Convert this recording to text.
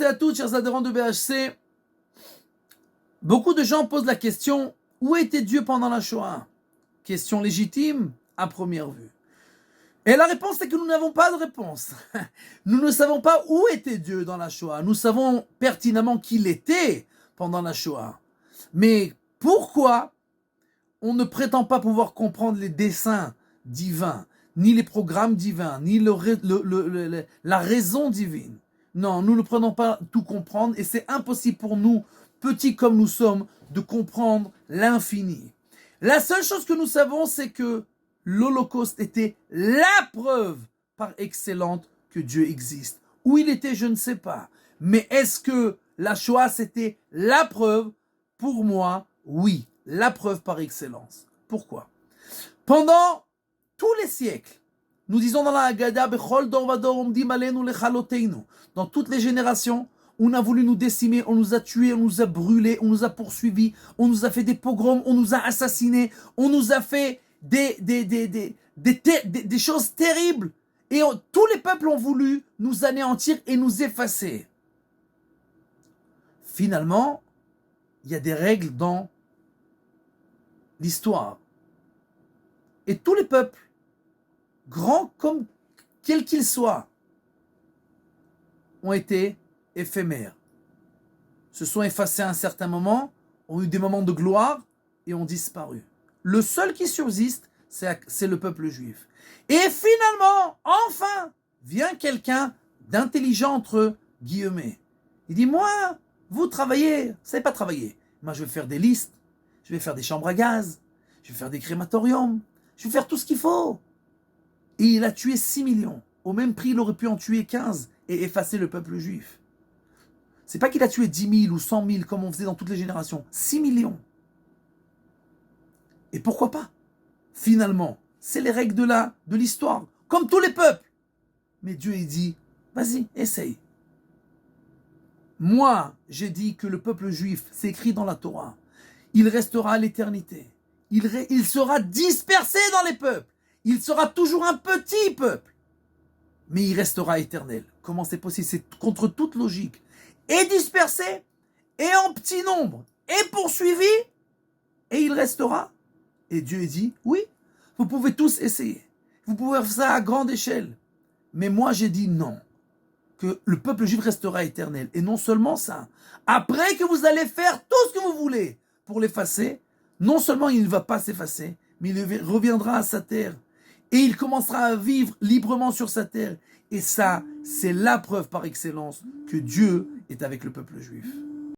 et à toutes, chers adhérents de BHC. Beaucoup de gens posent la question, où était Dieu pendant la Shoah? Question légitime à première vue. Et la réponse est que nous n'avons pas de réponse. Nous ne savons pas où était Dieu dans la Shoah. Nous savons pertinemment qu'il était pendant la Shoah. Mais pourquoi on ne prétend pas pouvoir comprendre les desseins divins, ni les programmes divins, ni la raison divine? Non, nous ne prenons pas tout comprendre et c'est impossible pour nous, petits comme nous sommes, de comprendre l'infini. La seule chose que nous savons, c'est que l'Holocauste était la preuve par excellente que Dieu existe. Où il était, je ne sais pas. Mais est-ce que la Shoah, c'était la preuve? Pour moi, oui, la preuve par excellence. Pourquoi? Pendant tous les siècles, nous disons dans la Haggadah, dans toutes les générations, on a voulu nous décimer, on nous a tués, on nous a brûlés, on nous a poursuivis, on nous a fait des pogroms, on nous a assassinés, on nous a fait des choses terribles. Et tous les peuples ont voulu nous anéantir et nous effacer. Finalement, il y a des règles dans l'histoire. Et tous les peuples, grands comme quels qu'ils soient, ont été éphémères. Se sont effacés à un certain moment, ont eu des moments de gloire et ont disparu. Le seul qui subsiste, c'est le peuple juif. Et finalement, enfin, vient quelqu'un d'intelligent entre guillemets. Il dit, moi, vous travaillez, vous savez pas travailler. Moi, je vais faire des listes, je vais faire des chambres à gaz, je vais faire des crématoriums, je vais faire tout ce qu'il faut. Et il a tué 6 millions. Au même prix, il aurait pu en tuer 15 et effacer le peuple juif. C'est pas qu'il a tué 10 000 ou 100 000 comme on faisait dans toutes les générations. 6 millions. Et pourquoi pas? Finalement, c'est les règles de l'histoire, comme tous les peuples. Mais Dieu, il dit, vas-y, essaye. Moi, j'ai dit que le peuple juif, c'est écrit dans la Torah, il restera à l'éternité. Il sera dispersé dans les peuples. Il sera toujours un petit peuple. Mais il restera éternel. Comment c'est possible? C'est contre toute logique. Et dispersé, et en petit nombre, et poursuivi, et il restera. Et Dieu dit, oui, vous pouvez tous essayer. Vous pouvez faire ça à grande échelle. Mais moi, j'ai dit non. Que le peuple juif restera éternel. Et non seulement ça. Après que vous allez faire tout ce que vous voulez pour l'effacer, non seulement il ne va pas s'effacer, mais il reviendra à sa terre. Et il commencera à vivre librement sur sa terre. Et ça, c'est la preuve par excellence que Dieu est avec le peuple juif.